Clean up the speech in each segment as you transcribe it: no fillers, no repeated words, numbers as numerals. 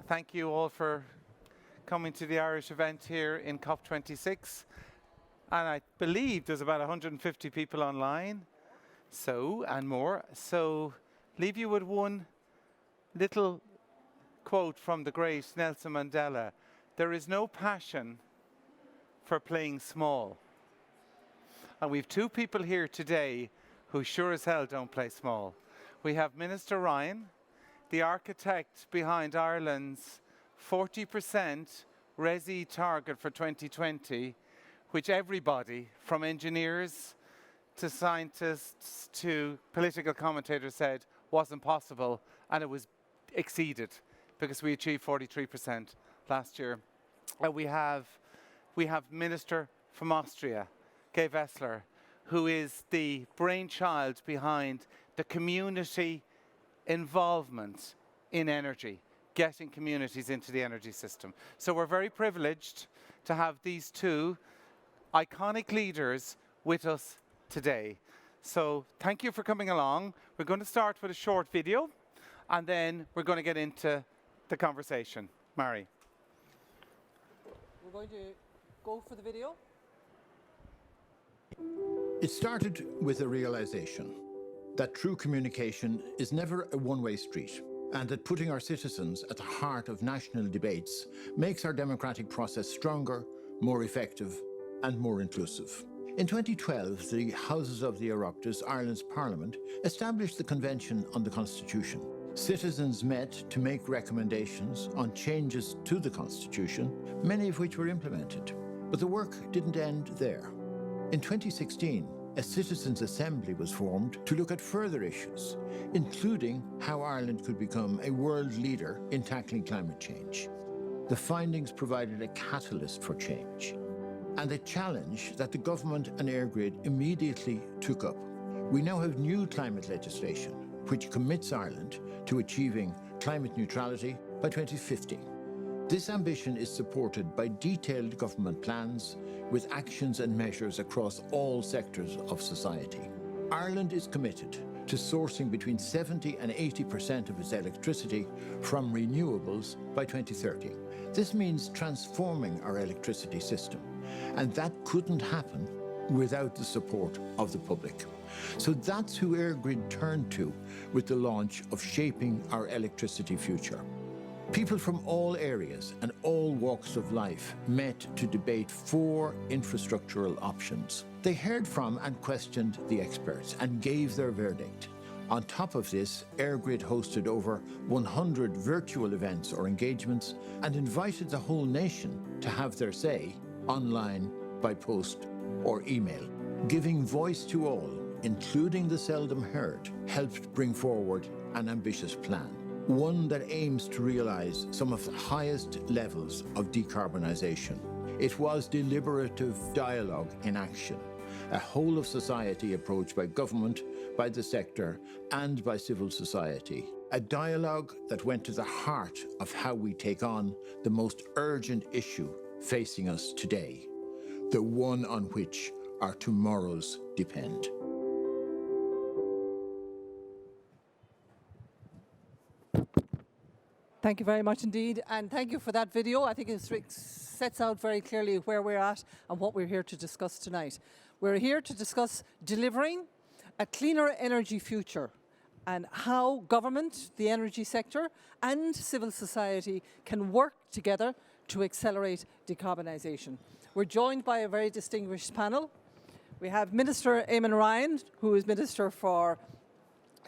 Thank you all for coming to the Irish event here in COP26. And I believe there's about 150 people online, and more. So leave you with one little quote from the great Nelson Mandela. There is no passion for playing small. And we've two people here today who sure as hell don't play small. We have Minister Ryan, the architect behind Ireland's 40% RESI target for 2020, which everybody, from engineers to scientists to political commentators, said wasn't possible, and it was exceeded because we achieved 43% last year. We have Minister from Austria, Kay Wessler, who is the brainchild behind the community involvement in energy, getting communities into the energy system. So we're very privileged to have these two iconic leaders with us today. So thank you for coming along. We're going to start with a short video, and then we're going to get into the conversation. Mary. We're going to go for the video. It started with a realization that true communication is never a one-way street, and that putting our citizens at the heart of national debates makes our democratic process stronger, more effective, and more inclusive. In 2012, the Houses of the Oireachtas, Ireland's Parliament, established the Convention on the Constitution. Citizens met to make recommendations on changes to the Constitution, many of which were implemented. But the work didn't end there. In 2016, a Citizens Assembly was formed to look at further issues, including how Ireland could become a world leader in tackling climate change. The findings provided a catalyst for change, and a challenge that the government and Eirgrid immediately took up. We now have new climate legislation, which commits Ireland to achieving climate neutrality by 2050. This ambition is supported by detailed government plans with actions and measures across all sectors of society. Ireland is committed to sourcing between 70% and 80% of its electricity from renewables by 2030. This means transforming our electricity system, and that couldn't happen without the support of the public. So that's who Eirgrid turned to with the launch of Shaping Our Electricity Future. People from all areas and all walks of life met to debate 4 infrastructural options. They heard from and questioned the experts and gave their verdict. On top of this, Eirgrid hosted over 100 virtual events or engagements and invited the whole nation to have their say online, by post or email. Giving voice to all, including the seldom heard, helped bring forward an ambitious plan. One that aims to realise some of the highest levels of decarbonisation. It was deliberative dialogue in action, a whole-of-society approach by government, by the sector and by civil society. A dialogue that went to the heart of how we take on the most urgent issue facing us today, the one on which our tomorrows depend. Thank you very much indeed, and thank you for that video. I think it sets out very clearly where we're at and what we're here to discuss tonight. We're here to discuss delivering a cleaner energy future and how government, the energy sector and civil society can work together to accelerate decarbonisation. We're joined by a very distinguished panel. We have Minister Eamon Ryan, who is Minister for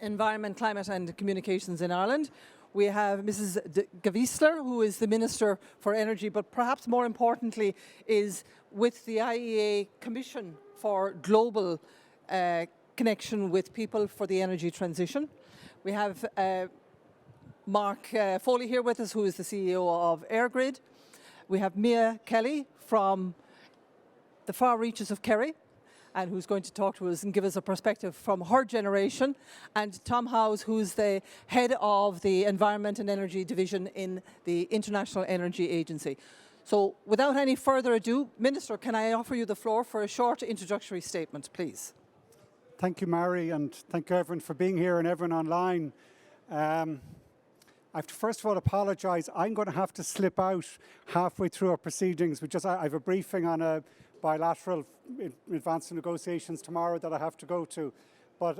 Environment, Climate and Communications in Ireland. We have Mrs. Gewissler, who is the Minister for Energy, but perhaps more importantly is with the IEA Commission for Global Connection with People for the Energy Transition. We have Mark Foley here with us, who is the CEO of Eirgrid. We have Mia Kelly from the far reaches of Kerry, and who's going to talk to us and give us a perspective from her generation, and Tom Howes, who's the head of the Environment and Energy Division in the International Energy Agency. So without any further ado, Minister, can I offer you the floor for a short introductory statement, please? Thank you, Mary, and thank you everyone for being here and everyone online. I have to first of all apologise. I'm going to have to slip out halfway through our proceedings. I have a briefing on a bilateral advanced negotiations tomorrow that I have to go to. But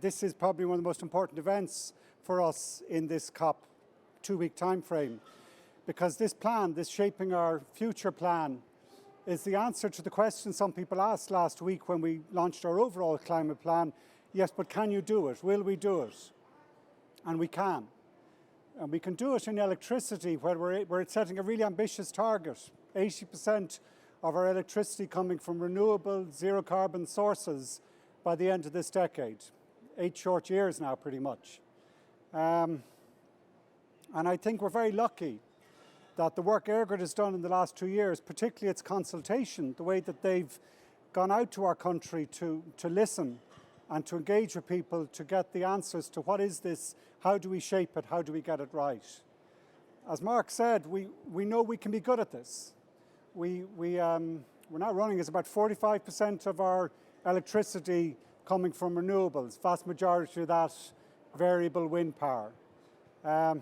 this is probably one of the most important events for us in this COP 2-week time frame, because this plan, this shaping our future plan, is the answer to the question some people asked last week when we launched our overall climate plan. Yes, but can you do it? Will we do it? And we can. And we can do it in electricity, where we're setting a really ambitious target. 80% of our electricity coming from renewable, zero-carbon sources by the end of this decade. 8 short years now, pretty much. And I think we're very lucky that the work Eirgrid has done in the last 2 years, particularly its consultation, the way that they've gone out to our country to listen and to engage with people to get the answers to what is this, how do we shape it, how do we get it right. As Mark said, we know we can be good at this. We're now running as about 45% of our electricity coming from renewables, vast majority of that variable wind power. I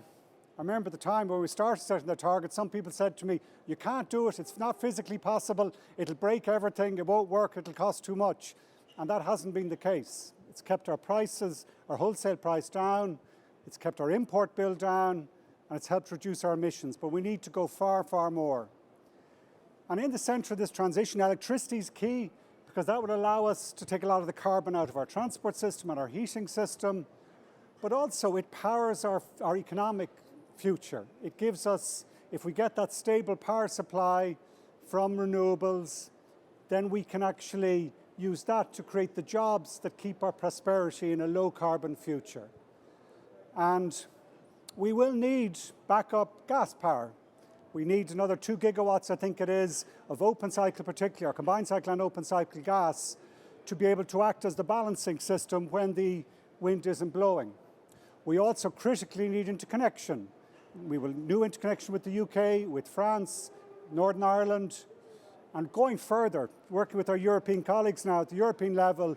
remember the time when we started setting the target, some people said to me, you can't do it, it's not physically possible, it'll break everything, it won't work, it'll cost too much. And that hasn't been the case. It's kept our prices, our wholesale price down, it's kept our import bill down, and it's helped reduce our emissions. But we need to go far, far more. And in the centre of this transition, electricity is key, because that would allow us to take a lot of the carbon out of our transport system and our heating system, but also it powers our economic future. It gives us, if we get that stable power supply from renewables, then we can actually use that to create the jobs that keep our prosperity in a low carbon future. And we will need backup gas power. We need another 2 gigawatts, I think it is, of open cycle, particularly, or combined cycle and open cycle gas, to be able to act as the balancing system when the wind isn't blowing. We also critically need interconnection. We will new interconnection with the UK, with France, Northern Ireland, and going further, working with our European colleagues now at the European level,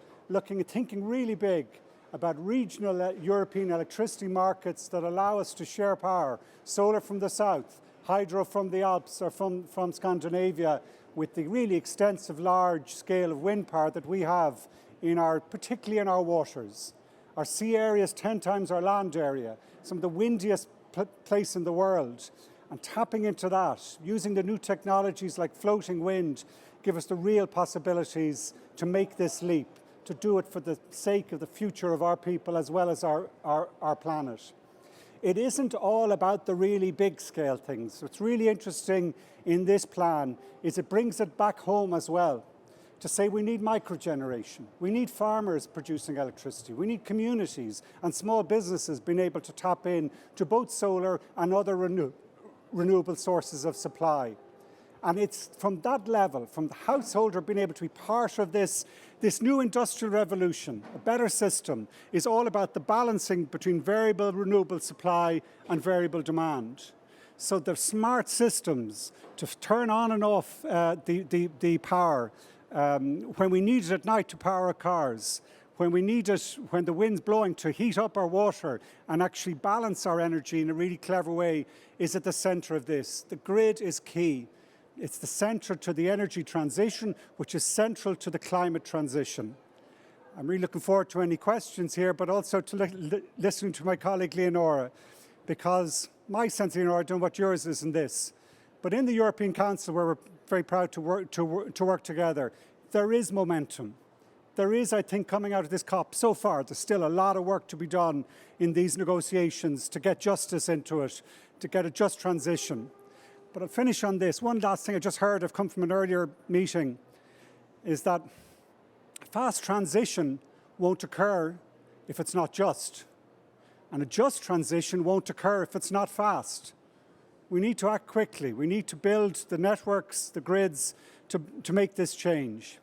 thinking really big about regional European electricity markets that allow us to share power, solar from the south, hydro from the Alps or from Scandinavia, with the really extensive large scale of wind power that we have particularly in our waters. Our sea area is 10 times our land area, some of the windiest place in the world. And tapping into that, using the new technologies like floating wind, give us the real possibilities to make this leap, to do it for the sake of the future of our people as well as our planet. It isn't all about the really big scale things. What's really interesting in this plan is it brings it back home as well, to say we need microgeneration, we need farmers producing electricity, we need communities and small businesses being able to tap in to both solar and other renewable sources of supply. And it's from that level, from the householder being able to be part of this new industrial revolution, a better system, is all about the balancing between variable renewable supply and variable demand. So the smart systems to turn on and off the power when we need it at night to power our cars, when we need it when the wind's blowing to heat up our water and actually balance our energy in a really clever way, is at the centre of this. The grid is key. It's the centre to the energy transition, which is central to the climate transition. I'm really looking forward to any questions here, but also to listening to my colleague Leonora, because my sense, Leonora, I don't know what yours is in this, but in the European Council, where we're very proud to work together, there is momentum. There is, I think, coming out of this COP so far, there's still a lot of work to be done in these negotiations to get justice into it, to get a just transition. But I'll finish on this. One last thing I just heard, I've come from an earlier meeting, is that fast transition won't occur if it's not just. And a just transition won't occur if it's not fast. We need to act quickly. We need to build the networks, the grids, to make this change.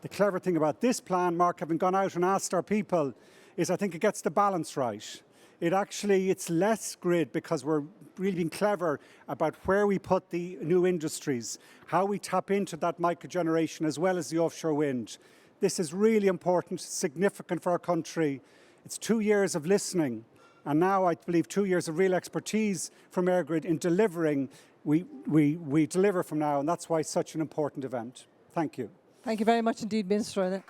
The clever thing about this plan, Mark, having gone out and asked our people, is I think it gets the balance right. It's less grid because we're really being clever about where we put the new industries, how we tap into that microgeneration as well as the offshore wind. This is really important, significant for our country. It's 2 years of listening And now I believe 2 years of real expertise from Eirgrid in delivering, we deliver from now, and that's why it's such an important event. Thank you. Thank you very much indeed, Minister.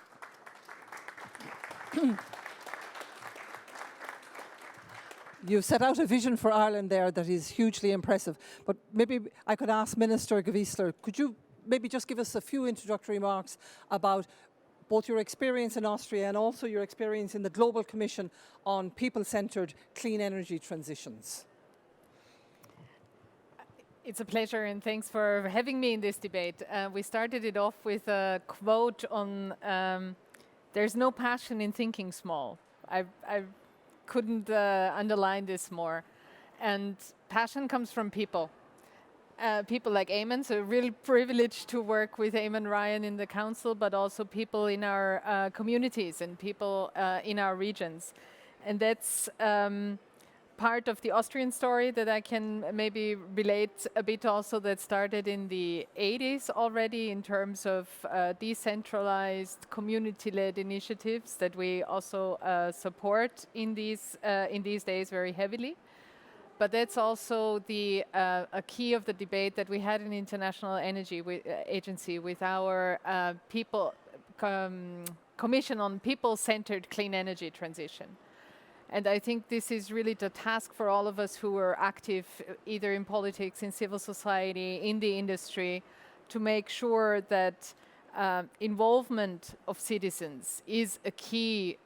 You've set out a vision for Ireland there that is hugely impressive. But maybe I could ask Minister Gewiesler, could you maybe just give us a few introductory remarks about both your experience in Austria and also your experience in the Global Commission on people-centred clean energy transitions? It's a pleasure, and thanks for having me in this debate. We started it off with a quote on, there's no passion in thinking small. I couldn't underline this more. And passion comes from people. People like Eamon, so really privileged to work with Eamon Ryan in the council, but also people in our communities and people in our regions. And that's part of the Austrian story that I can maybe relate a bit also, that started in the 80s already in terms of decentralized community-led initiatives that we also support in these days very heavily. But that's also the a key of the debate that we had in International Energy Agency with our Commission on People-Centered Clean Energy Transition. And I think this is really the task for all of us who are active either in politics, in civil society, in the industry, to make sure that involvement of citizens is a key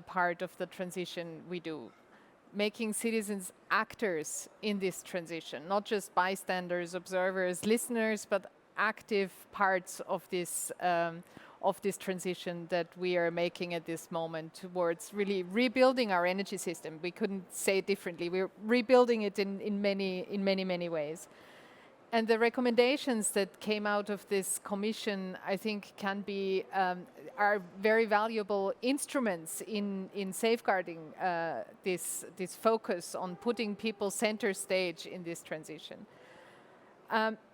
part of the transition we do. Making citizens actors in this transition, not just bystanders, observers, listeners, but active parts of this transition that we are making at this moment towards really rebuilding our energy system. We couldn't say it differently. We're rebuilding it in many ways. And the recommendations that came out of this commission, I think, can be are very valuable instruments in safeguarding this focus on putting people center stage in this transition.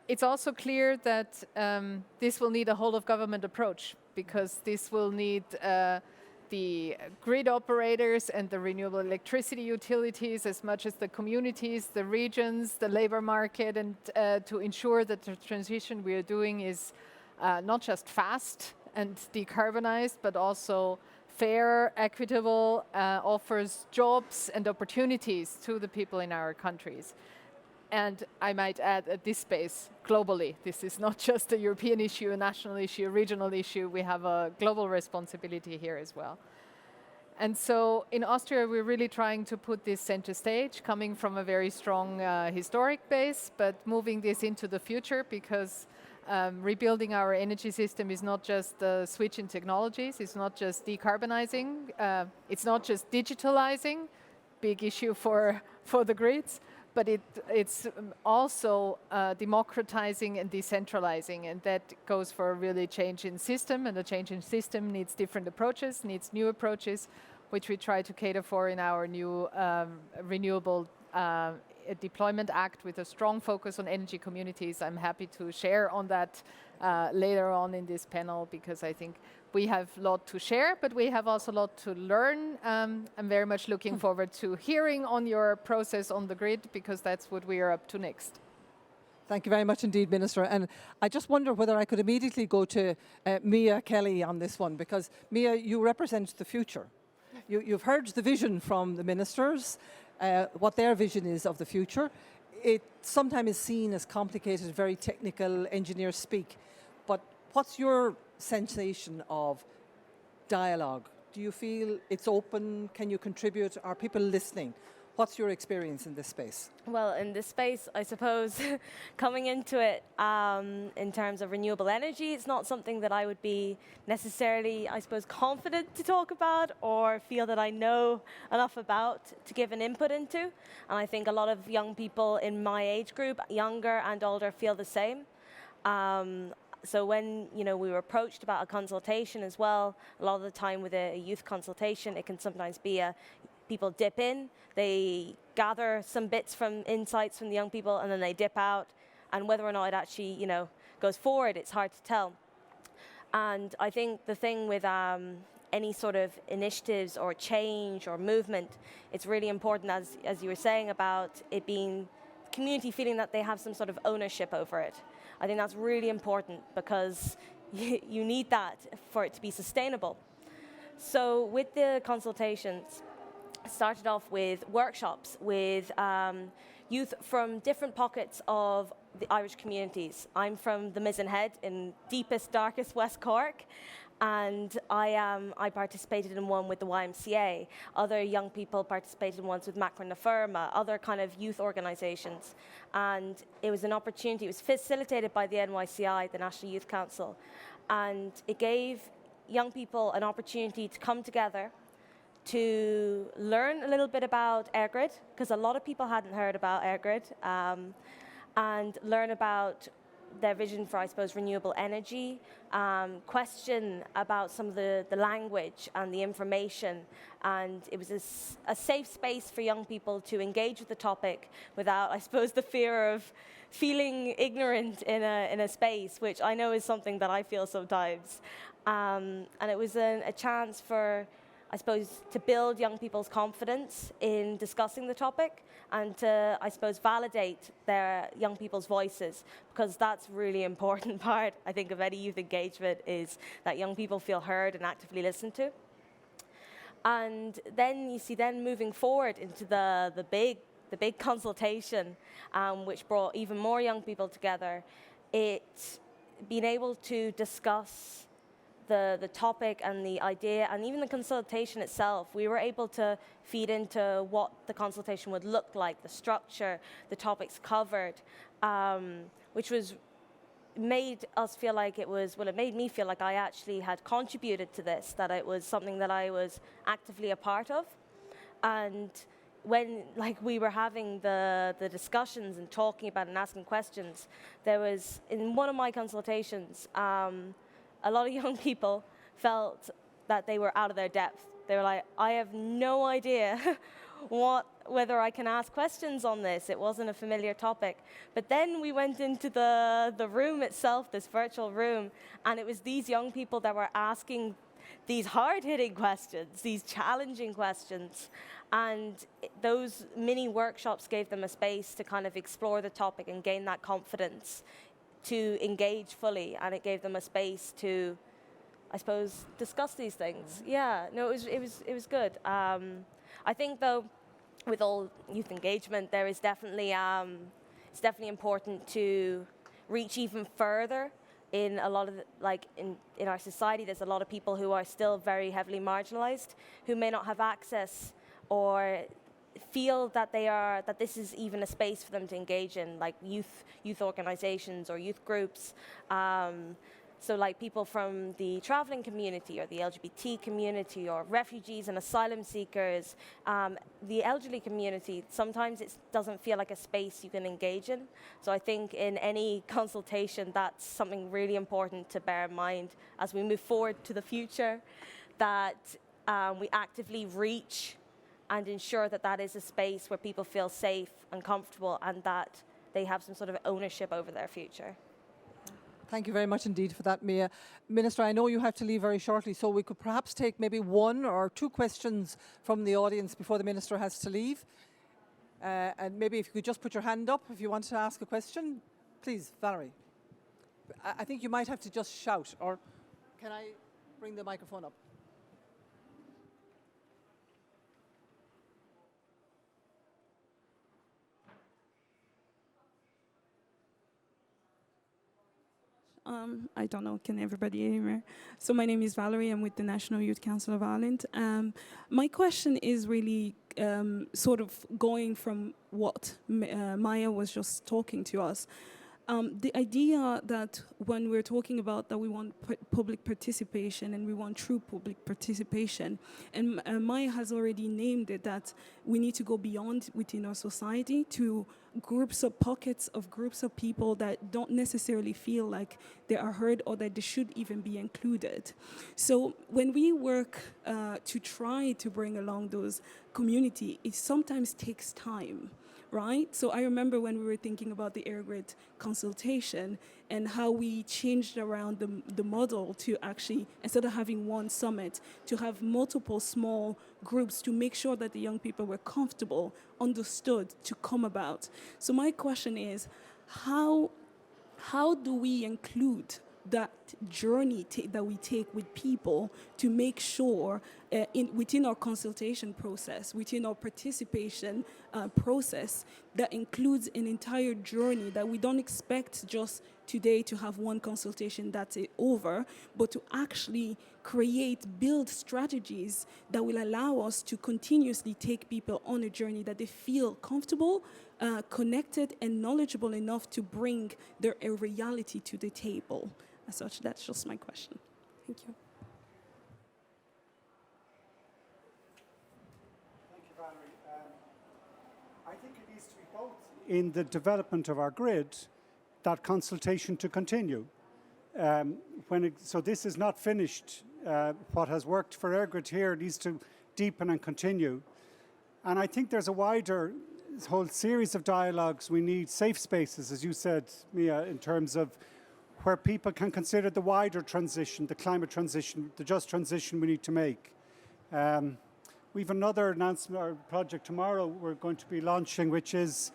It's also clear that this will need a whole of government approach, because this will need the grid operators and the renewable electricity utilities, as much as the communities, the regions, the labor market, and to ensure that the transition we are doing is not just fast and decarbonized, but also fair, equitable, offers jobs and opportunities to the people in our countries. And I might add, at this space, globally. This is not just a European issue, a national issue, a regional issue. We have a global responsibility here as well. And so in Austria, we're really trying to put this center stage, coming from a very strong historic base, but moving this into the future, because rebuilding our energy system is not just a switch in technologies, it's not just decarbonizing, it's not just digitalizing, big issue for the grids, but it's also democratizing and decentralizing, and that goes for a really change in system, and the change in system needs different approaches, needs new approaches, which we try to cater for in our new Renewable Deployment Act with a strong focus on energy communities. I'm happy to share on that later on in this panel, because I think we have a lot to share, but we have also a lot to learn. I'm very much looking forward to hearing on your process on the grid, because that's what we are up to next. Thank you very much indeed, Minister. And I just wonder whether I could immediately go to Mia Kelly on this one, because Mia, you represent the future. You've heard the vision from the ministers, what their vision is of the future. It sometimes is seen as complicated, very technical, engineer speak. But what's your sensation of dialogue? Do you feel it's open? Can you contribute? Are people listening? What's your experience in this space? Well, in this space, I suppose, coming into it in terms of renewable energy, it's not something that I would be necessarily, I suppose, confident to talk about or feel that I know enough about to give an input into. And I think a lot of young people in my age group, younger and older, feel the same. So when we were approached about a consultation as well, a lot of the time with a youth consultation, it can sometimes be people dip in, they gather some bits from insights from the young people, and then they dip out. And whether or not it actually goes forward, it's hard to tell. And I think the thing with any sort of initiatives or change or movement, it's really important, as you were saying, about it being community feeling that they have some sort of ownership over it. I think that's really important because you need that for it to be sustainable. So with the consultations, I started off with workshops with youth from different pockets of the Irish communities. I'm from the Mizen Head in deepest, darkest West Cork, and I participated in one with the YMCA. Other young people participated in ones with Macra na Firma, other kind of youth organisations. And it was an opportunity, it was facilitated by the NYCI, the National Youth Council, and it gave young people an opportunity to come together to learn a little bit about Eirgrid, because a lot of people hadn't heard about Eirgrid, and learn about their vision for, I suppose, renewable energy, question about some of the language and the information, and it was a safe space for young people to engage with the topic without, I suppose, the fear of feeling ignorant in a space, which I know is something that I feel sometimes. And it was a chance for, I suppose, to build young people's confidence in discussing the topic and to, I suppose, validate their young people's voices, because that's really important part, I think, of any youth engagement, is that young people feel heard and actively listened to. And then you see, then moving forward into the big consultation, which brought even more young people together, it being able to discuss the topic and the idea and even the consultation itself, we were able to feed into what the consultation would look like, the structure, the topics covered, which made us feel like it was, well, it made me feel like I actually had contributed to this, that it was something that I was actively a part of. And when we were having the discussions and talking about and asking questions, there was, in one of my consultations, a lot of young people felt that they were out of their depth. They were like, I have no idea whether I can ask questions on this. It wasn't a familiar topic. But then we went into the room itself, this virtual room, and it was these young people that were asking these hard-hitting questions, these challenging questions. And those mini workshops gave them a space to kind of explore the topic and gain that confidence to engage fully, and it gave them a space to, I suppose, discuss these things. Yeah, no, it was good. I think, though, with all youth engagement, there is definitely it's definitely important to reach even further. In a lot of in our society, there's a lot of people who are still very heavily marginalized, who may not have access or feel that this is even a space for them to engage in, like youth organizations or youth groups. So like people from the traveling community or the LGBT community or refugees and asylum seekers, the elderly community, sometimes it doesn't feel like a space you can engage in. So I think in any consultation, that's something really important to bear in mind as we move forward to the future, that we actively reach and ensure that that is a space where people feel safe and comfortable and that they have some sort of ownership over their future. Thank you very much indeed for that, Mia. Minister, I know you have to leave very shortly, so we could perhaps take maybe one or two questions from the audience before the Minister has to leave. And maybe if you could just put your hand up if you want to ask a question. Please, Valerie. I think you might have to just shout, or can I bring the microphone up? I don't know, can everybody hear me? So my name is Valerie, I'm with the National Youth Council of Ireland. My question is really sort of going from what Maya was just talking to us. The idea that when we're talking about that we want public participation and we want true public participation, and Maya has already named it, that we need to go beyond within our society to groups of pockets of groups of people that don't necessarily feel like they are heard or that they should even be included. So when we work to try to bring along those community, it sometimes takes time. Right? So I remember when we were thinking about the Eirgrid consultation, and how we changed around the model to actually, instead of having one summit, to have multiple small groups to make sure that the young people were comfortable, understood to come about. So my question is, how do we include that journey that we take with people to make sure within our consultation process, within our participation process, that includes an entire journey, that we don't expect just today to have one consultation that's it over, but to actually build strategies that will allow us to continuously take people on a journey that they feel comfortable, connected, and knowledgeable enough to bring their reality to the table. As such, that's just my question. Thank you. Thank you, Valerie. I think it needs to be both in the development of our grid, that consultation to continue. So this is not finished. What has worked for Eirgrid here needs to deepen and continue. And I think there's a wider whole series of dialogues. We need safe spaces, as you said, Mia, in terms of where people can consider the wider transition, the climate transition, the just transition we need to make. We have another announcement or project tomorrow we're going to be launching, which is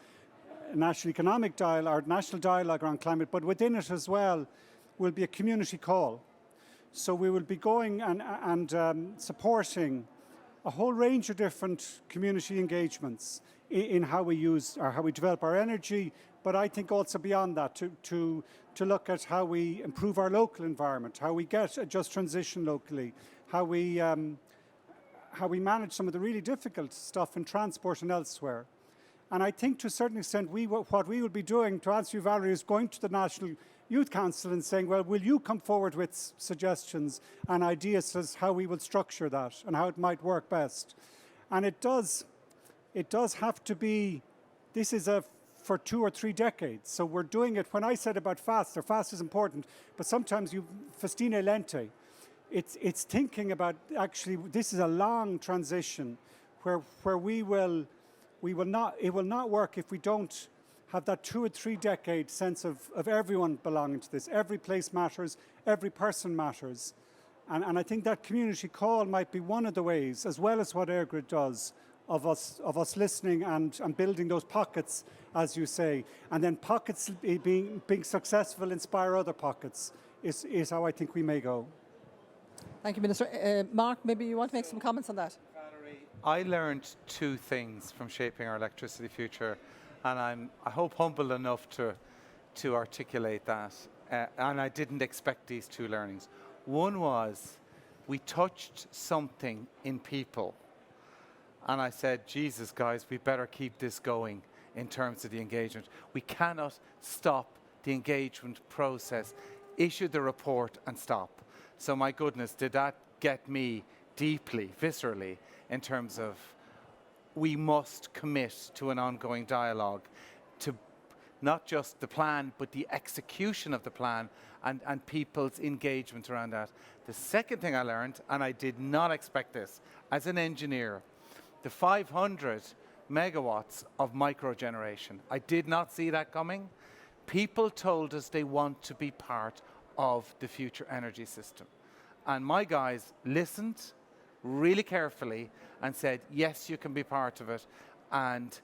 a national economic dialogue, or national dialogue around climate, but within it as well will be a community call. So we will be going and supporting a whole range of different community engagements in how we use or how we develop our energy, but I think also beyond that to look at how we improve our local environment, how we get a just transition locally, how we manage some of the really difficult stuff in transport and elsewhere. And I think to a certain extent what we will be doing, to answer you, Valerie, is going to the National Youth Council and saying, well, will you come forward with suggestions and ideas as how we will structure that and how it might work best. And it does have to be, this is for 2 or 3 decades. So we're doing it, when I said about fast is important, but sometimes festina lente. It's thinking about, actually, this is a long transition where it will not work if we don't have that 2 or 3 decade sense of everyone belonging to this. Every place matters, every person matters. And I think that community call might be one of the ways, as well as what Eirgrid does, of us listening and building those pockets, as you say. And then pockets being successful inspire other pockets is how I think we may go. Thank you, Minister. Mark, maybe you want to make some comments on that? Valerie, I learned 2 things from shaping our electricity future, and I hope humble enough to articulate that. And I didn't expect these 2 learnings. One was, we touched something in people. And I said, Jesus, guys, we better keep this going in terms of the engagement. We cannot stop the engagement process. Issue the report and stop. So my goodness, did that get me deeply, viscerally, in terms of we must commit to an ongoing dialogue to not just the plan, but the execution of the plan and people's engagement around that. The second thing I learned, and I did not expect this, as an engineer, the 500 megawatts of microgeneration. I did not see that coming. People told us they want to be part of the future energy system. And my guys listened really carefully and said, yes, you can be part of it. And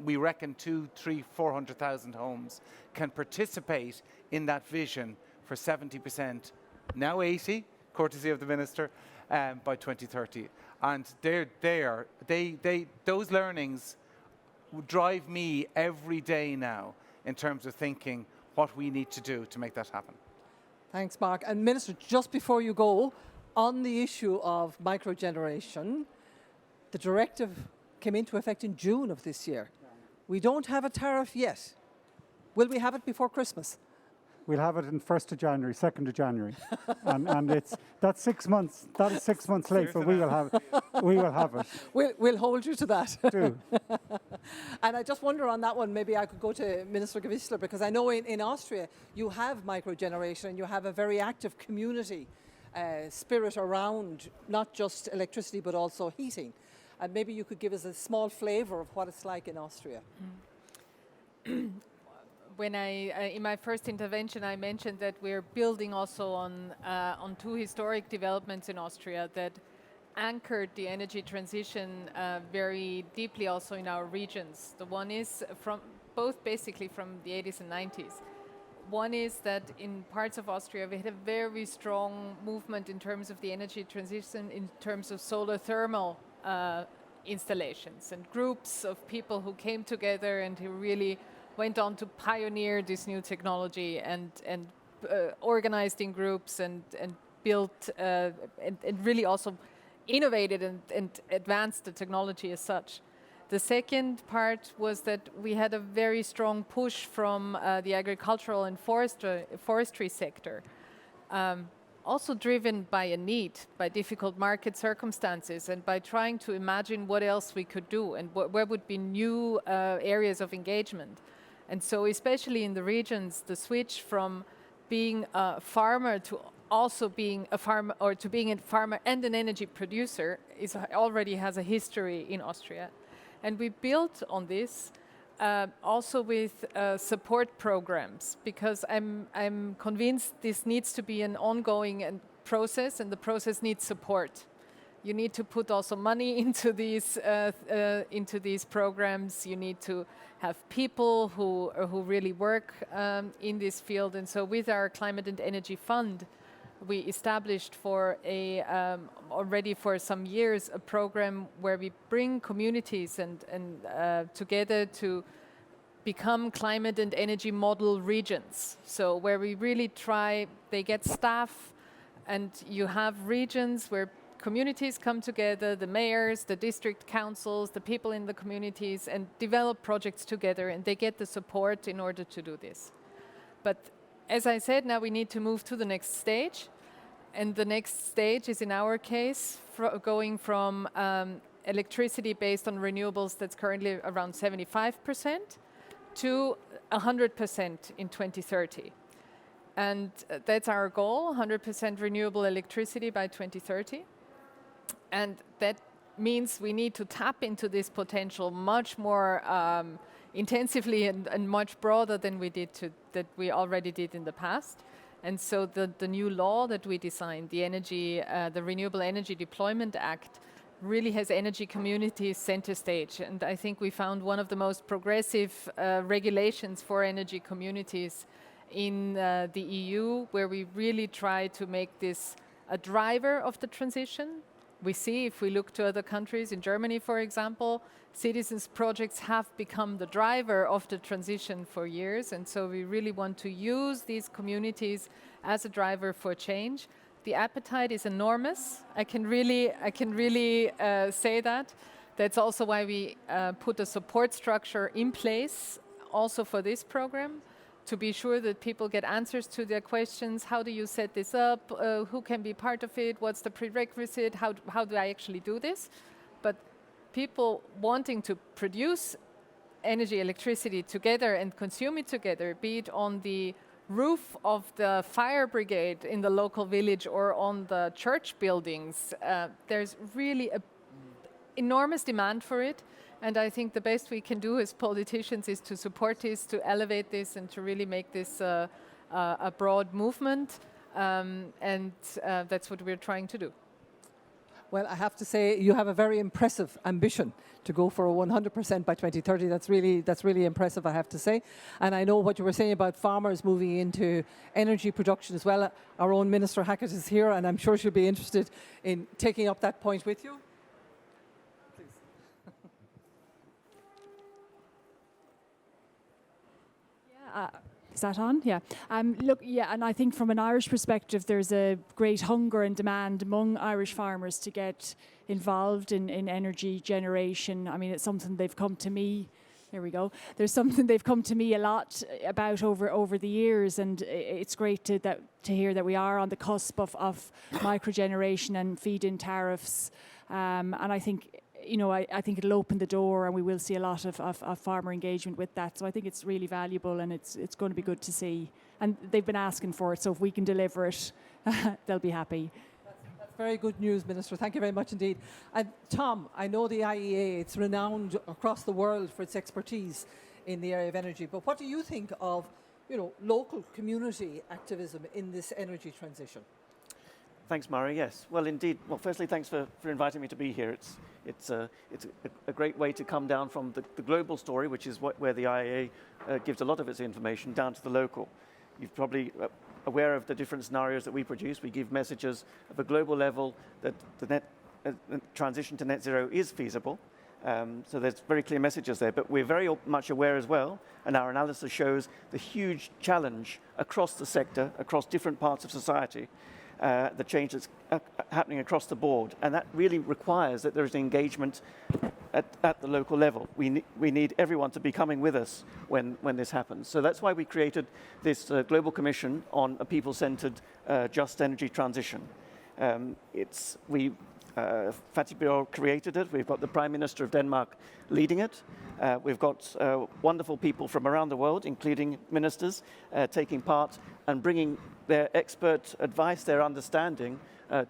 we reckon 200,000, 300,000, 400,000 homes can participate in that vision for 70%, now 80%, courtesy of the Minister, by 2030. And those learnings drive me every day now in terms of thinking what we need to do to make that happen. Thanks, Mark. And Minister, just before you go, on the issue of microgeneration, the directive came into effect in June of this year. We don't have a tariff yet. Will we have it before Christmas? We'll have it in 1st of January, 2nd of January. and that's 6 months. That is 6 months late, but we will have it. We'll hold you to that. Do. And I just wonder on that one, maybe I could go to Minister Gewissler, because I know in Austria you have microgeneration and you have a very active community spirit around not just electricity but also heating. And maybe you could give us a small flavour of what it's like in Austria. when in my first intervention, I mentioned that we're building also on two historic developments in Austria that anchored the energy transition very deeply also in our regions. The one is from both basically from the 80s and 90s. One is that in parts of Austria we had a very strong movement in terms of the energy transition, in terms of solar thermal installations and groups of people who came together and who really went on to pioneer this new technology and organized in groups and built and really also innovated and advanced the technology as such. The second part was that we had a very strong push from the agricultural and forestry sector, also driven by a need, by difficult market circumstances, and by trying to imagine what else we could do and where would be new areas of engagement. And so especially in the regions, the switch from being a farmer to also being a farmer, or to being a farmer and an energy producer, already has a history in Austria. And we built on this also with support programs, because I'm convinced this needs to be an ongoing process, and the process needs support. You need to put also money into these programs. You need to have people who really work in this field. And so with our Climate and Energy Fund, we established already for some years a program where we bring communities and together to become climate and energy model regions. So where we really they get staff, and you have regions where communities come together, the mayors, the district councils, the people in the communities, and develop projects together, and they get the support in order to do this. But as I said, now we need to move to the next stage. And the next stage is, in our case, going from electricity based on renewables that's currently around 75% to 100% in 2030. And that's our goal, 100% renewable electricity by 2030. And that means we need to tap into this potential much more intensively and much broader than that we already did in the past. And so the new law that we designed, the Renewable Energy Deployment Act, really has energy communities center stage. And I think we found one of the most progressive regulations for energy communities in the EU, where we really try to make this a driver of the transition. We see, if we look to other countries, in Germany, for example, citizens' projects have become the driver of the transition for years. And so we really want to use these communities as a driver for change. The appetite is enormous. I can really say that. That's also why we put a support structure in place also for this program, to be sure that people get answers to their questions. How do you set this up? Who can be part of it? What's the prerequisite? How do I actually do this? But people wanting to produce energy, electricity together and consume it together, be it on the roof of the fire brigade in the local village or on the church buildings, there's really an enormous demand for it. And I think the best we can do as politicians is to support this, to elevate this, and to really make this a broad movement. And that's what we're trying to do. Well, I have to say, you have a very impressive ambition to go for a 100% by 2030. That's really impressive, I have to say. And I know what you were saying about farmers moving into energy production as well. Our own Minister Hackett is here, and I'm sure she'll be interested in taking up that point with you. Is that on? Yeah. Look, yeah, and I think from an Irish perspective, there's a great hunger and demand among Irish farmers to get involved in energy generation. I mean, it's something they've come to me. There we go. There's something they've come to me a lot about over the years, and it's great to hear that we are on the cusp of microgeneration and feed-in tariffs. And I think, I think it'll open the door, and we will see a lot of farmer engagement with that. So I think it's really valuable, and it's going to be good to see. And they've been asking for it, so if we can deliver it, they'll be happy. That's very good news, Minister. Thank you very much indeed. And Tom, I know the IEA, it's renowned across the world for its expertise in the area of energy. But what do you think of, local community activism in this energy transition? Thanks, Mari. Yes. Well, indeed. Well, firstly, thanks for inviting me to be here. It's a great way to come down from the global story, which is where the IEA gives a lot of its information, down to the local. You're probably aware of the different scenarios that we produce. We give messages of a global level that the transition to net zero is feasible. So there's very clear messages there, but we're very much aware as well, and our analysis shows the huge challenge across the sector, across different parts of society, the change that's happening across the board, and that really requires that there is engagement at the local level. We need everyone to be coming with us when this happens. So that's why we created this global commission on a people-centered just energy transition. Fatih Birol created it. We've got the Prime Minister of Denmark leading it. We've got wonderful people from around the world, including ministers, taking part and bringing their expert advice, their understanding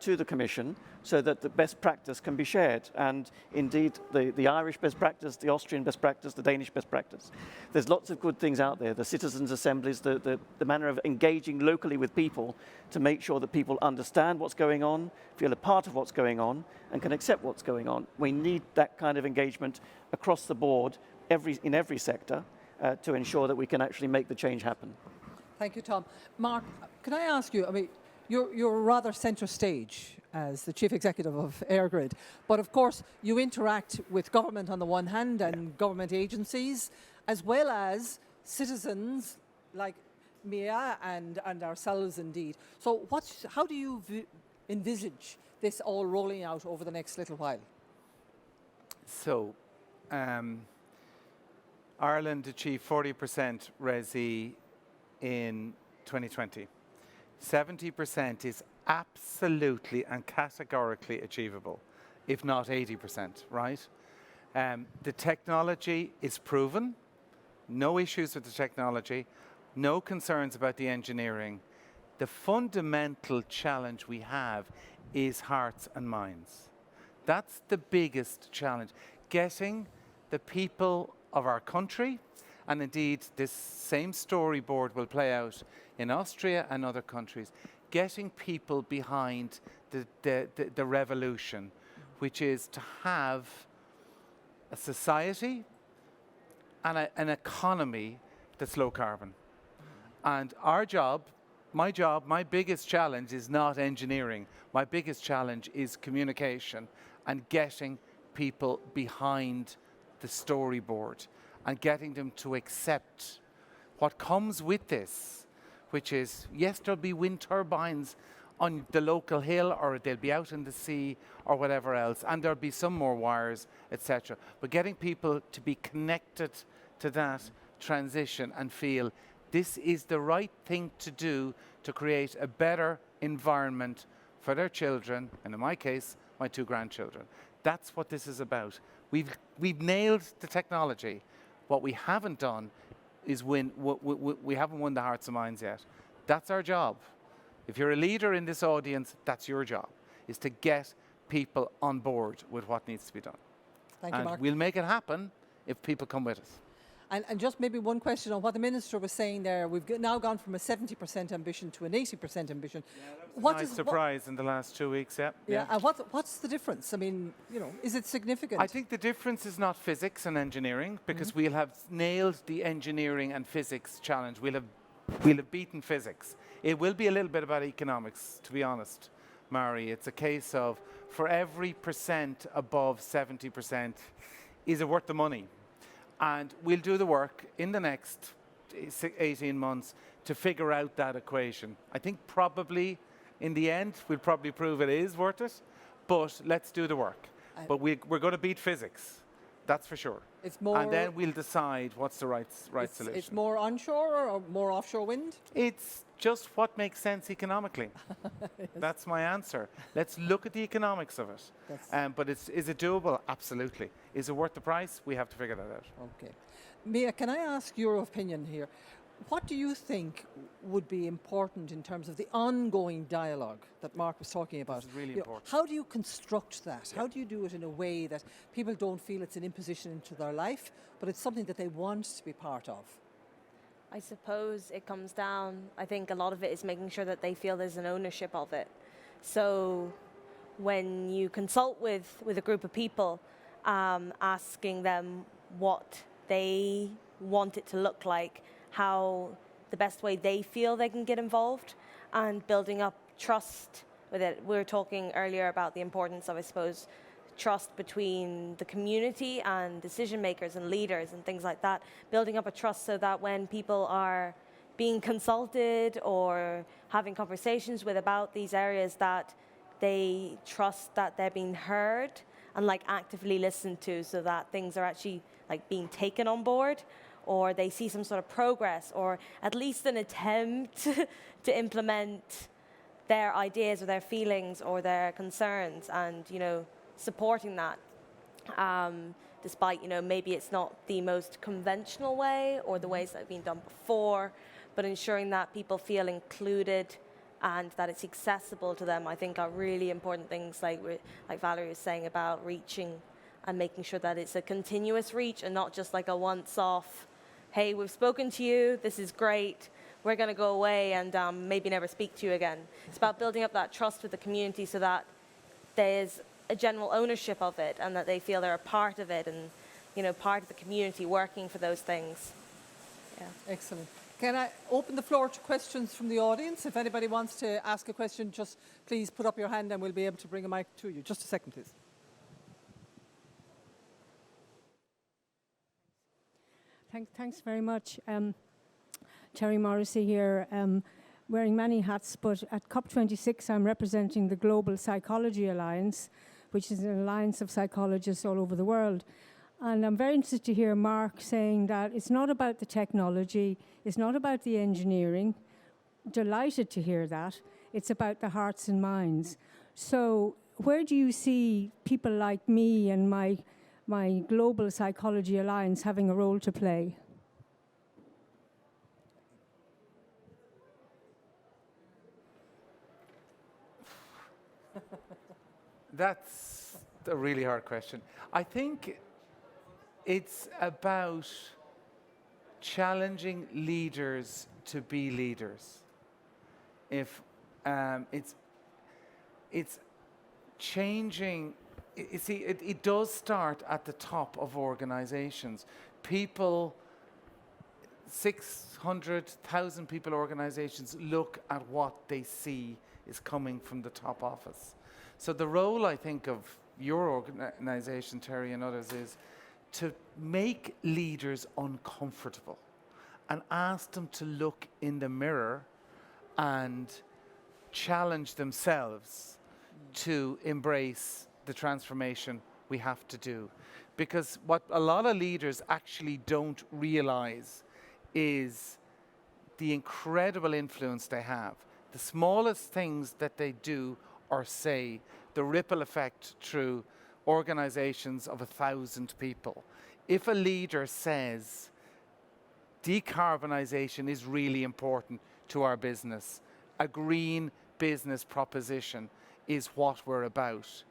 to the Commission, so that the best practice can be shared. And indeed, the Irish best practice, the Austrian best practice, the Danish best practice. There's lots of good things out there. The Citizens Assemblies, the manner of engaging locally with people to make sure that people understand what's going on, feel a part of what's going on, and can accept what's going on. We need that kind of engagement across the board, in every sector, to ensure that we can actually make the change happen. Thank you, Tom. Mark, can I ask you, you're rather centre stage as the Chief Executive of Eirgrid, but of course you interact with government on the one hand and government agencies, as well as citizens like Mia and ourselves indeed. So how do you envisage this all rolling out over the next little while? So, Ireland achieved 40% RESI in 2020. 70% is absolutely and categorically achievable, if not 80%, right? The technology is proven, no issues with the technology, no concerns about the engineering. The fundamental challenge we have is hearts and minds. That's the biggest challenge. Getting the people of our country, and indeed this same storyboard will play out in Austria and other countries, getting people behind the revolution, which is to have a society and an economy that's low carbon. And our job, my biggest challenge is not engineering. My biggest challenge is communication and getting people behind the storyboard and getting them to accept what comes with this, which is, yes, there'll be wind turbines on the local hill, or they'll be out in the sea, or whatever else, and there'll be some more wires, etc. But getting people to be connected to that transition and feel this is the right thing to do to create a better environment for their children, and in my case, my 2 grandchildren. That's what this is about. We've nailed the technology. What we haven't done is we haven't won the hearts and minds yet. That's our job. If you're a leader in this audience, that's your job, is to get people on board with what needs to be done. Thank you, Mark. We'll make it happen if people come with us. And just maybe one question on what the Minister was saying there. We've now gone from a 70% ambition to an 80% ambition. What nice surprise in the last 2 weeks, yeah. Yeah, and what's the difference? I mean, is it significant? I think the difference is not physics and engineering, because we'll have nailed the engineering and physics challenge. We'll have beaten physics. It will be a little bit about economics, to be honest, Mari. It's a case of, for every percent above 70%, is it worth the money? And we'll do the work in the next 18 months to figure out that equation. I think probably in the end, we'll probably prove it is worth it, but let's do the work. But we're going to beat physics, that's for sure. It's more, and then we'll decide what's the right solution. It's more onshore or more offshore wind? It's just what makes sense economically. Yes. That's my answer. Let's look at the economics of it. But is it doable? Absolutely. Is it worth the price? We have to figure that out. Okay. Mia, can I ask your opinion here? What do you think would be important in terms of the ongoing dialogue that Mark was talking about? This is really You know, important. how do you construct that? How do you do it in a way that people don't feel it's an imposition into their life, but it's something that they want to be part of? I suppose it comes down, I think a lot of it is making sure that they feel there's an ownership of it. So when you consult with a group of people, asking them what they want it to look like, how the best way they feel they can get involved, and building up trust with it. We were talking earlier about the importance of, I suppose, trust between the community and decision makers and leaders and things like that. Building up a trust so that when people are being consulted or having conversations with about these areas, that they trust that they're being heard and like actively listened to, so that things are actually like being taken on board, or they see some sort of progress, or at least an attempt to implement their ideas or their feelings or their concerns, and, you know, supporting that. Despite, you know, maybe it's not the most conventional way or the ways that have been done before, but ensuring that people feel included and that it's accessible to them, I think, are really important things, like Valerie was saying about reaching and making sure that it's a continuous reach and not just like a once-off, hey, we've spoken to you, this is great, we're going to go away and maybe never speak to you again. It's about building up that trust with the community so that there's a general ownership of it and that they feel they're a part of it and, you know, part of the community working for those things. Yeah. Excellent. Can I open the floor to questions from the audience? If anybody wants to ask a question, just please put up your hand and we'll be able to bring a mic to you. Just a second, please. Thanks very much. Terry Morrissey here, wearing many hats, but at COP26 I'm representing the Global Psychology Alliance, which is an alliance of psychologists all over the world. And I'm very interested to hear Mark saying that it's not about the technology, it's not about the engineering. Delighted to hear that. It's about the hearts and minds. So where do you see people like me and my Global Psychology Alliance having a role to play? That's a really hard question. I think it's about challenging leaders to be leaders. If it's changing. You see, it does start at the top of organizations. People, 600,000 people organizations look at what they see is coming from the top office. So the role, I think, of your organization, Terry, and others is to make leaders uncomfortable and ask them to look in the mirror and challenge themselves to embrace the transformation we have to do. Because what a lot of leaders actually don't realize is the incredible influence they have. The smallest things that they do or say, the ripple effect through organizations of 1,000 people. If a leader says, decarbonisation is really important to our business, a green business proposition is what we're about,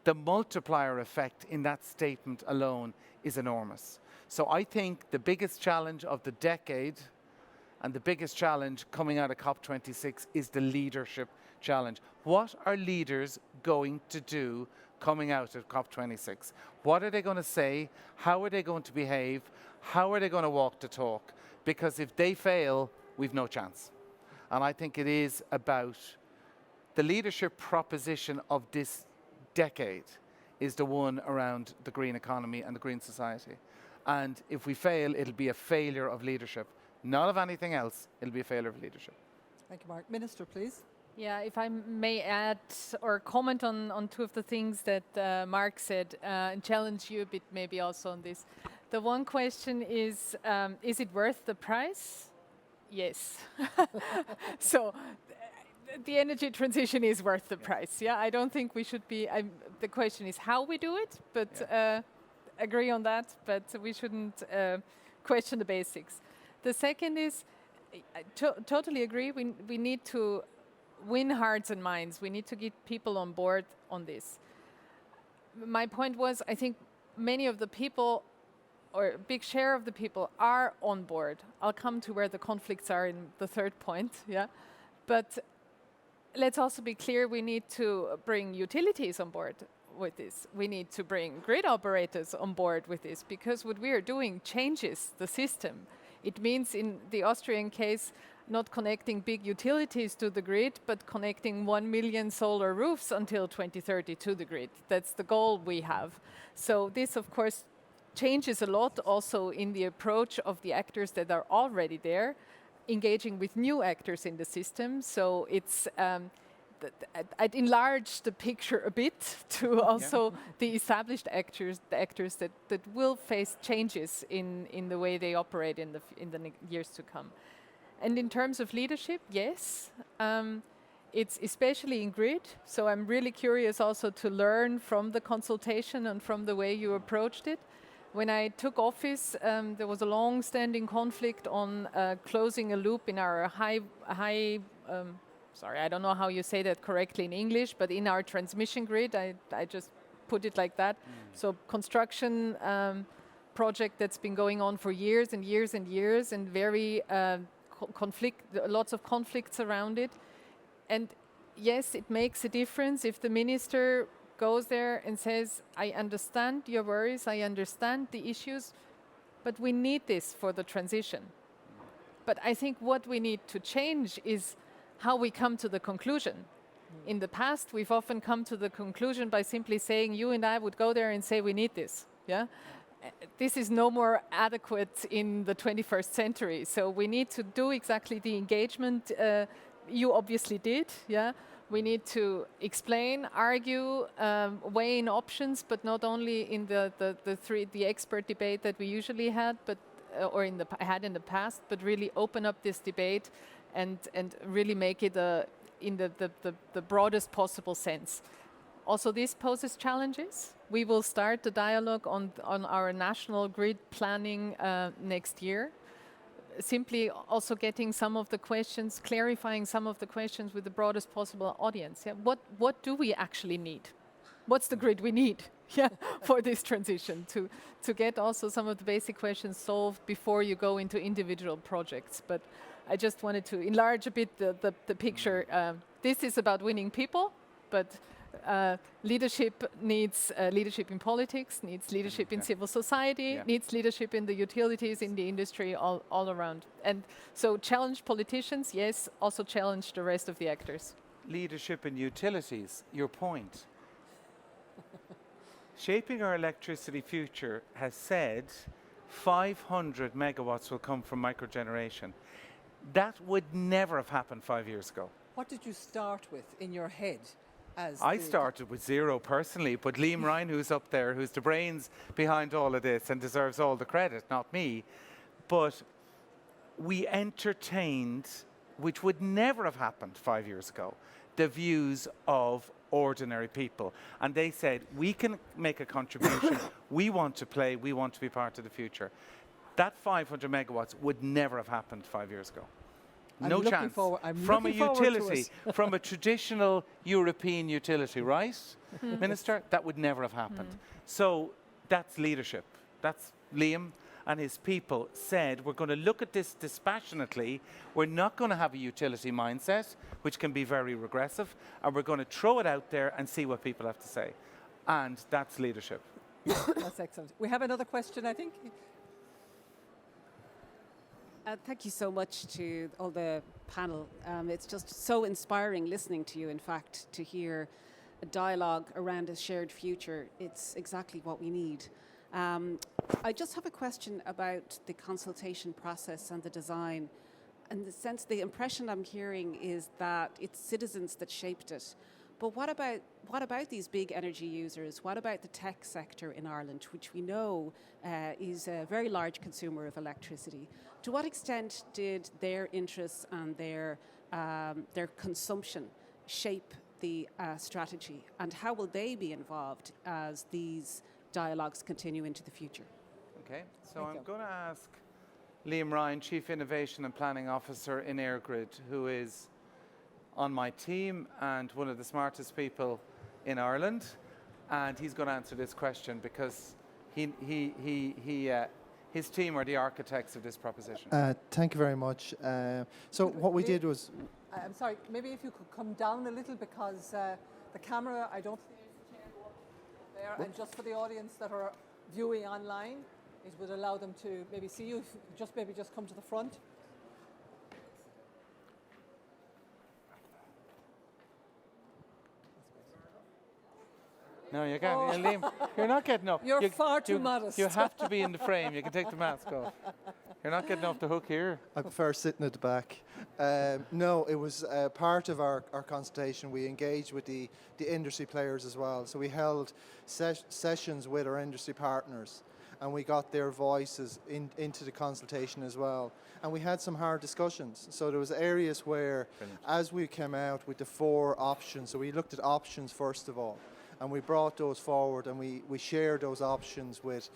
the multiplier effect in that statement alone is enormous. So I think the biggest challenge of the decade and the biggest challenge coming out of COP26 is the leadership challenge. What are leaders going to do coming out of COP26? What are they going to say? How are they going to behave? How are they going to walk the talk? Because if they fail, we've no chance. And I think it is about the leadership proposition of this decade is the one around the green economy and the green society. And if we fail, it'll be a failure of leadership. Not of anything else, it'll be a failure of leadership. Thank you, Mark. Minister, please. Yeah, if I may add or comment on two of the things that Mark said and challenge you a bit maybe also on this. The one question is it worth the price? Yes. So the energy transition is worth the price. Yeah, I don't think we should be, the question is how we do it, but agree on that, but we shouldn't question the basics. The second is, I totally agree, we need to win hearts and minds. We need to get people on board on this. My point was, I think many of the people, or a big share of the people, are on board. I'll come to where the conflicts are in the third point, yeah. But let's also be clear, we need to bring utilities on board with this. We need to bring grid operators on board with this, because what we are doing changes the system. It means, in the Austrian case, not connecting big utilities to the grid, but connecting 1 million solar roofs until 2030 to the grid. That's the goal we have. So this, of course, changes a lot also in the approach of the actors that are already there, engaging with new actors in the system. So it's I'd enlarge the picture a bit to also the established actors, the actors that will face changes in the way they operate in the years to come. And in terms of leadership, yes, it's especially in grid. So I'm really curious also to learn from the consultation and from the way you approached it. When I took office, there was a long-standing conflict on closing a loop in our sorry, I don't know how you say that correctly in English, but in our transmission grid, I just put it like that. So construction project that's been going on for years and years and years, and very lots of conflicts around it. And yes, it makes a difference if the minister goes there and says, I understand your worries, I understand the issues, but we need this for the transition. But I think what we need to change is how we come to the conclusion. In the past, we've often come to the conclusion by simply saying, you and I would go there and say, we need this, yeah? This is no more adequate in the 21st century. So we need to do exactly the engagement you obviously did, yeah? We need to argue, weigh in options, but not only in the expert debate that we usually had, but had in the past, but really open up this debate and really make it in the broadest possible sense. Also, this poses challenges. We will start the dialogue on our national grid planning next year. Simply also getting some of the questions, clarifying some of the questions with the broadest possible audience. Yeah? What do we actually need? What's the grid we need for this transition to get also some of the basic questions solved before you go into individual projects. But I just wanted to enlarge a bit the picture. This is about winning people, but leadership needs leadership in politics, needs leadership in civil society, needs leadership in the utilities, in the industry, all around. And so challenge politicians, yes, also challenge the rest of the actors. Leadership in utilities, your point. Shaping Our Electricity Future has said 500 megawatts will come from microgeneration. That would never have happened 5 years ago. What did you start with in your head? I started with 0 personally, but Liam Ryan, who's up there, who's the brains behind all of this and deserves all the credit, not me. But we entertained, which would never have happened 5 years ago, the views of ordinary people. And they said, we can make a contribution, we want to play, we want to be part of the future. That 500 megawatts would never have happened 5 years ago. No chance. From a utility, from a traditional European utility, right, Minister? That would never have happened. So that's leadership. That's Liam and his people said, we're going to look at this dispassionately. We're not going to have a utility mindset, which can be very regressive, and we're going to throw it out there and see what people have to say. And that's leadership. That's excellent. We have another question, I think. Thank you so much to all the panel. It's just so inspiring listening to you, in fact, to hear a dialogue around a shared future. It's exactly what we need. I just have a question about the consultation process and the design. And the impression I'm hearing is that it's citizens that shaped it. But what about these big energy users? What about the tech sector in Ireland, which we know is a very large consumer of electricity? To what extent did their interests and their consumption shape the strategy? And how will they be involved as these dialogues continue into the future? Okay, so I'm going to ask Liam Ryan, Chief Innovation and Planning Officer in Eirgrid, who is on my team and one of the smartest people in Ireland. And he's going to answer this question because his team are the architects of this proposition. Thank you very much. So what we did was... I'm sorry, maybe if you could come down a little because the camera, I don't think there, and just for the audience that are viewing online, it would allow them to maybe see you. Maybe just come to the front. No, you can't. Liam, you're not getting up. You're far too modest. You have to be in the frame. You can take the mask off. You're not getting off the hook here. I prefer sitting at the back. No, it was part of our consultation. We engaged with the industry players as well. So we held sessions with our industry partners, and we got their voices into the consultation as well. And we had some hard discussions. So there was areas where, as we came out with the 4 options, so we looked at options first of all, and we brought those forward, and we shared those options with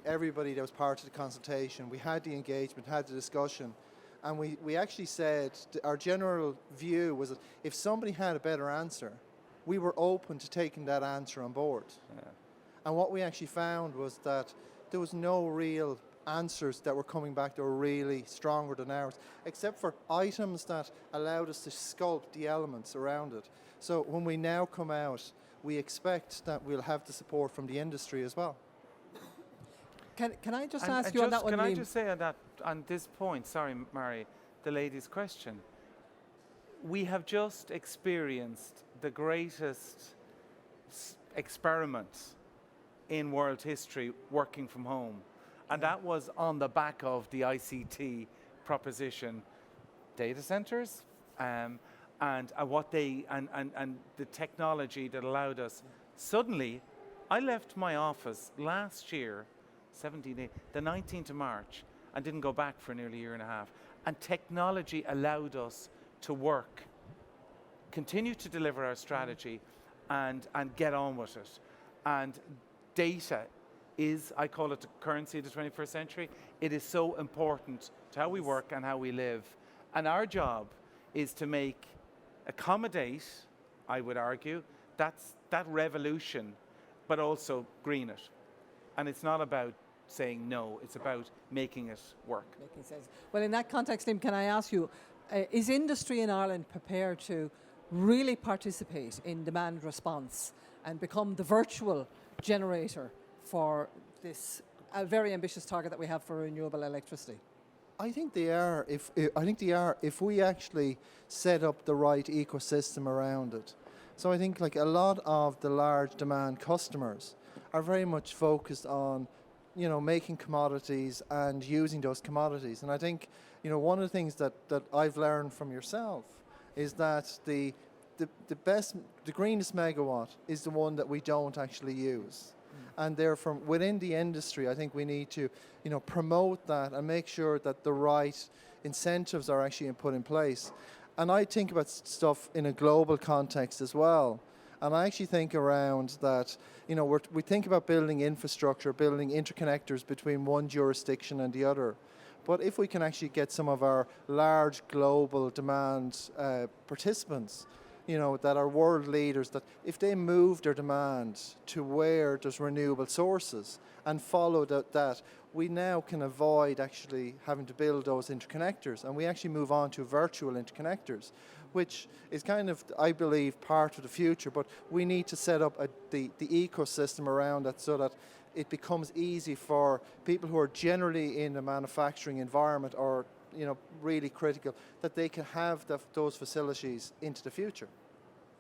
everybody that was part of the consultation. We had the engagement, had the discussion, and we actually said our general view was that if somebody had a better answer, we were open to taking that answer on board. Yeah. And what we actually found was that there was no real answers that were coming back that were really stronger than ours, except for items that allowed us to sculpt the elements around it. So when we now come out, we expect that we'll have the support from the industry as well. Can I just ask you on that one, Can I Liam? just say on this point, sorry, Mary, the lady's question. We have just experienced the greatest experiment in world history working from home. And that was on the back of the ICT proposition, data centers, and what they and the technology that allowed us. Suddenly, I left my office last year, the 19th of March, and didn't go back for nearly a year and a half. And technology allowed us to work, continue to deliver our strategy, and get on with it. And data is, I call it the currency of the 21st century. It is so important to how we work and how we live. And our job is to accommodate, I would argue, that revolution, but also green it. And it's not about saying no, it's about making it work. Making sense. Well, in that context, Liam, can I ask you, is industry in Ireland prepared to really participate in demand response and become the virtual generator for this very ambitious target that we have for renewable electricity? I think they are. If we actually set up the right ecosystem around it. So I think like a lot of the large demand customers are very much focused on, making commodities and using those commodities. And I think, one of the things that I've learned from yourself is that the greenest megawatt is the one that we don't actually use. And therefore, within the industry, I think we need to, promote that and make sure that the right incentives are actually put in place. And I think about stuff in a global context as well. And I actually think around that, we think about building infrastructure, building interconnectors between one jurisdiction and the other. But if we can actually get some of our large global demand participants, that are world leaders, that if they move their demand to where there's renewable sources and follow that, we now can avoid actually having to build those interconnectors, and we actually move on to virtual interconnectors, which is kind of, I believe, part of the future. But we need to set up the ecosystem around that so that it becomes easy for people who are generally in a manufacturing environment or really critical, that they can have those facilities into the future.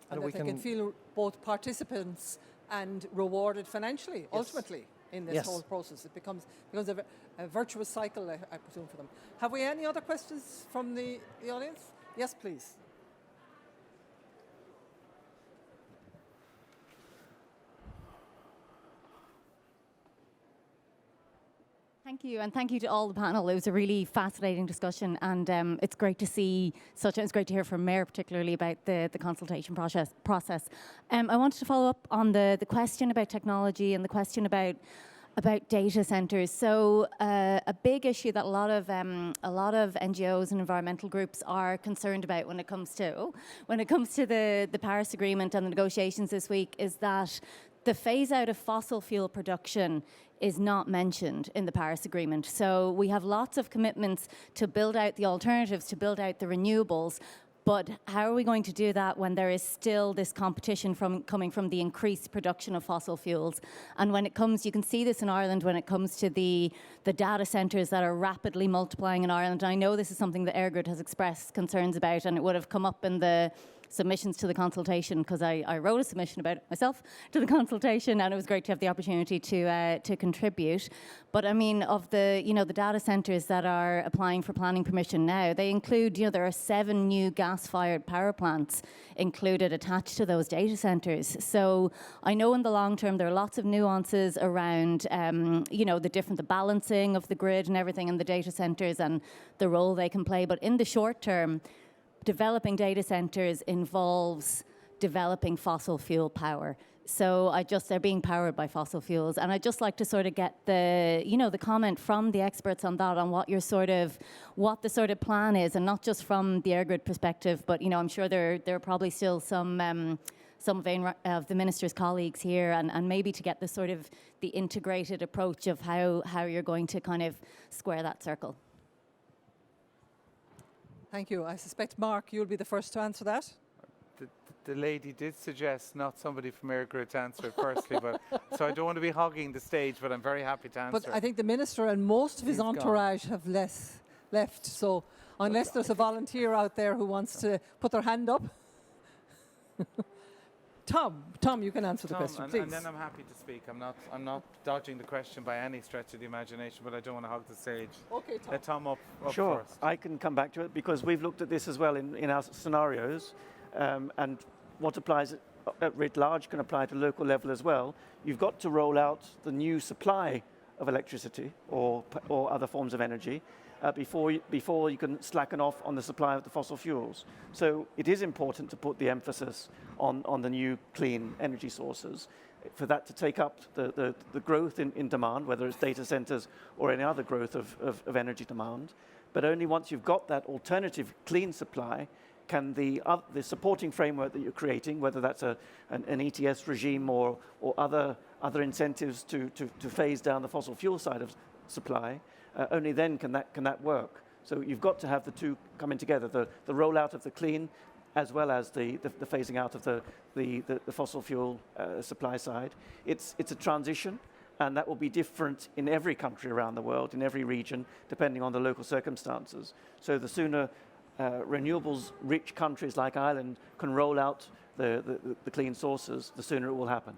And that they can feel both participants and rewarded financially, ultimately, in this whole process. It becomes a virtuous cycle, I presume, for them. Have we any other questions from the audience? Yes, please. Thank you, and thank you to all the panel. It was a really fascinating discussion, and it's great to see it's great to hear from Mayor particularly about the consultation process. I wanted to follow up on the question about technology and the question about About data centers. So a big issue that a lot of NGOs and environmental groups are concerned about when it comes to the Paris Agreement and the negotiations this week is that the phase out of fossil fuel production is not mentioned in the Paris Agreement. So we have lots of commitments to build out the alternatives, to build out the renewables. But how are we going to do that when there is still this competition coming from the increased production of fossil fuels? And when it comes, you can see this in Ireland when it comes to the data centres that are rapidly multiplying in Ireland. And I know this is something that Eirgrid has expressed concerns about, and it would have come up in the submissions to the consultation, because I wrote a submission about it myself to the consultation, and it was great to have the opportunity to contribute. But I mean, of the the data centres that are applying for planning permission now, they include there are 7 new gas-fired power plants included attached to those data centres. So I know in the long term there are lots of nuances around the balancing of the grid and everything in the data centres and the role they can play. But in the short term, developing data centers involves developing fossil fuel power. So they're being powered by fossil fuels. And I'd just like to sort of get the comment from the experts on that, on what the sort of plan is, and not just from the Eirgrid perspective, but, I'm sure there are probably still some of the minister's colleagues here, and maybe to get the sort of the integrated approach of how you're going to kind of square that circle. Thank you. I suspect, Mark, you'll be the first to answer that. The lady did suggest not somebody from Eirgrid to answer it firstly, but so I don't want to be hogging the stage, but I'm very happy to answer. But I think the minister and most of his entourage have left. So unless there's a volunteer out there who wants to put their hand up. Tom, you can answer the question, please. And then I'm happy to speak. I'm not dodging the question by any stretch of the imagination, but I don't want to hog the stage. Okay, Tom. Let Tom up Sure, first. I can come back to it because we've looked at this as well in our scenarios, and what applies at writ large can apply to local level as well. You've got to roll out the new supply of electricity or other forms of energy before you can slacken off on the supply of the fossil fuels. So it is important to put the emphasis on the new clean energy sources for that to take up the growth in demand, whether it's data centers or any other growth of energy demand. But only once you've got that alternative clean supply can the supporting framework that you're creating, whether that's an ETS regime or other incentives to phase down the fossil fuel side of supply, only then can that work. So you've got to have the two coming together, the rollout of the clean as well as the phasing out of the fossil fuel supply side. It's a transition, and that will be different in every country around the world, in every region, depending on the local circumstances. So the sooner renewables-rich countries like Ireland can roll out the clean sources, the sooner it will happen.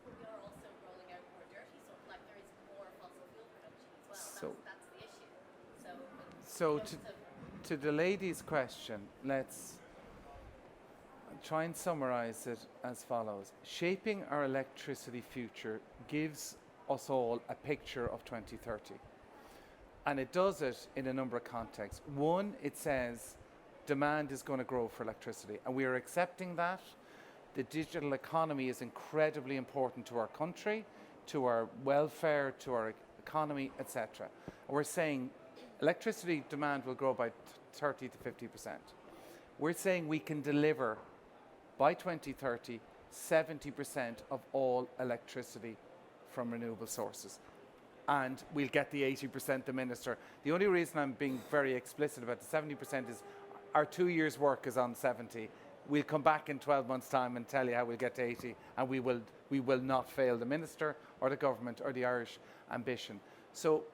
We are also rolling out more dirty, so like there is more fossil fuel production as well. That's the issue. So to the lady's question, let's try and summarize it as follows. Shaping our electricity future gives us all a picture of 2030. And it does it in a number of contexts. One, it says demand is going to grow for electricity, and we are accepting that. The digital economy is incredibly important to our country, to our welfare, to our economy, etc. We're saying electricity demand will grow by 30 to 50%. We're saying we can deliver by 2030 70% of all electricity from renewable sources. And we'll get the 80% the minister. The only reason I'm being very explicit about the 70% is our 2 years' work is on 70. We'll come back in 12 months' time and tell you how we'll get to 80, and we will not fail the minister or the government or the Irish ambition. So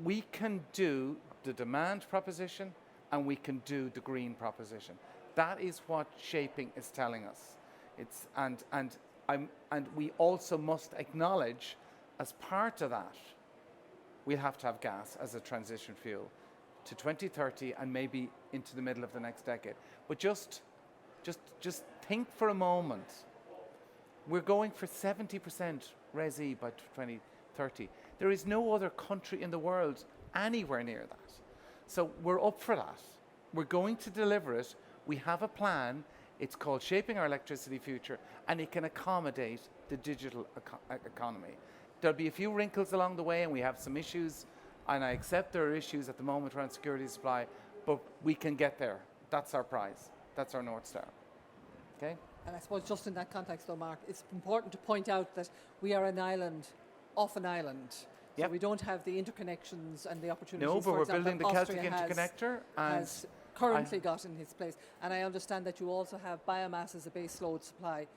we can do the demand proposition and we can do the green proposition. That is what shaping is telling us. And we also must acknowledge, as part of that, we'll have to have gas as a transition fuel to 2030 and maybe into the middle of the next decade. But just think for a moment. We're going for 70% RES-E by 2030. There is no other country in the world anywhere near that. So we're up for that. We're going to deliver it. We have a plan. It's called Shaping Our Electricity Future, and it can accommodate the digital economy. there'll be a few wrinkles along the way, and we have some issues, and I accept there are issues at the moment around security of supply, but we can get there. That's our prize. That's our North Star. Okay? And I suppose just in that context, though, Mark, it's important to point out that we are an island off an island. Yep. So we don't have the interconnections and the opportunities. No, but for we're example, building the Austria Celtic interconnector. has currently got in its place. And I understand that you also have biomass as a base load supply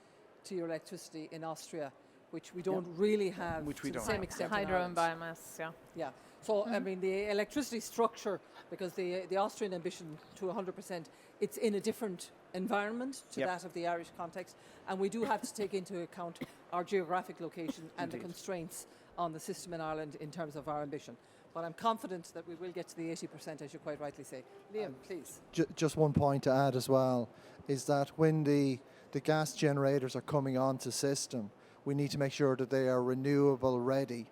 to your electricity in Austria, which we don't really have Which we to don't the same have. extent. Hydro in and Ireland. biomass, yeah. Yeah. So, I mean, the electricity structure, because the Austrian ambition to 100%, it's in a different environment to Yep. that of the Irish context. And we do have to take into account our geographic location and the constraints on the system in Ireland in terms of our ambition. But I'm confident that we will get to the 80%, as you quite rightly say. Liam, please. Just one point to add as well is that when the gas generators are coming onto system, we need to make sure that they are renewable ready.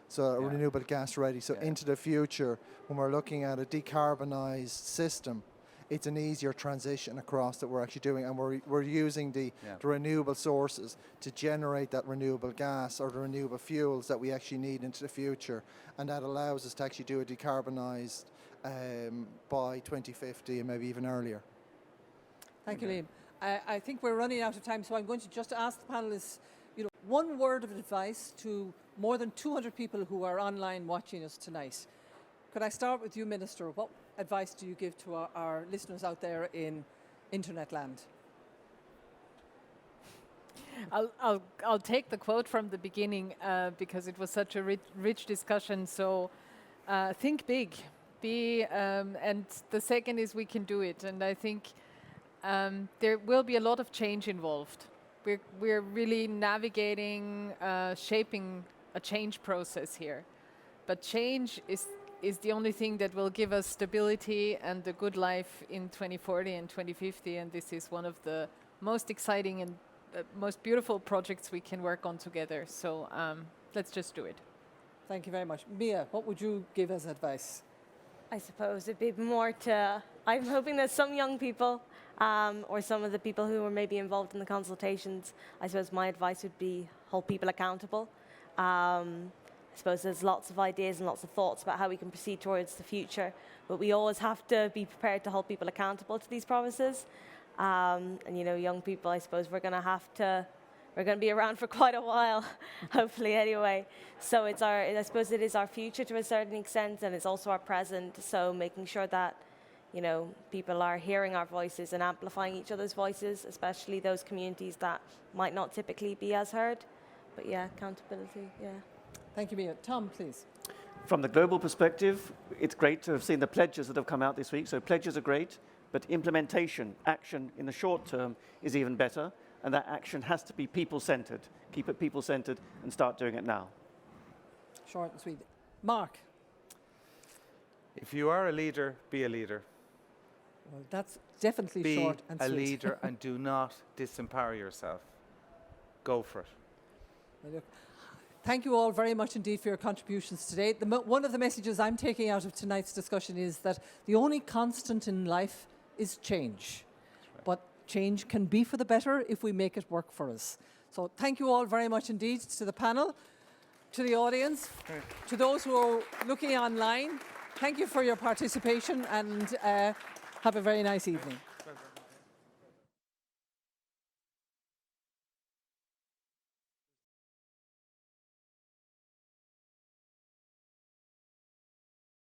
So renewable gas ready. So into the future, when we're looking at a decarbonised system, it's an easier transition across that we're actually doing, and we're using the renewable sources to generate that renewable gas or the renewable fuels that we actually need into the future, and that allows us to actually do a decarbonised by 2050 and maybe even earlier. Thank you, Liam. I think we're running out of time, so I'm going to just ask the panellists, one word of advice to more than 200 people who are online watching us tonight. Could I start with you, Minister? What advice do you give to our listeners out there in internet land? I'll take the quote from the beginning because it was such a rich discussion. So think big, and the second is we can do it. And I think there will be a lot of change involved. We're really navigating, shaping a change process here. But change is the only thing that will give us stability and the good life in 2040 and 2050. And this is one of the most exciting and most beautiful projects we can work on together. So let's just do it. Thank you very much. Mia, what would you give as advice? I suppose it'd be more to, I'm hoping that some young people or some of the people who are maybe involved in the consultations, I suppose my advice would be hold people accountable. I suppose there's lots of ideas and lots of thoughts about how we can proceed towards the future, but we always have to be prepared to hold people accountable to these promises. And young people, I suppose we're going to be around for quite a while, hopefully anyway. So I suppose it is our future to a certain extent, and it's also our present. So making sure that, people are hearing our voices and amplifying each other's voices, especially those communities that might not typically be as heard. But accountability, Thank you, Mia. Tom, please. From the global perspective, it's great to have seen the pledges that have come out this week. So pledges are great, but implementation, action in the short term is even better. And that action has to be people-centered. Keep it people-centered and start doing it now. Short and sweet. Mark. If you are a leader, be a leader. Well, that's definitely short and sweet. Be a leader and do not disempower yourself. Go for it. Well, look, thank you all very much indeed for your contributions today. One of the messages I'm taking out of tonight's discussion is that the only constant in life is change. But change can be for the better if we make it work for us. So thank you all very much indeed to the panel, to the audience, to those who are looking online. Thank you for your participation and have a very nice evening.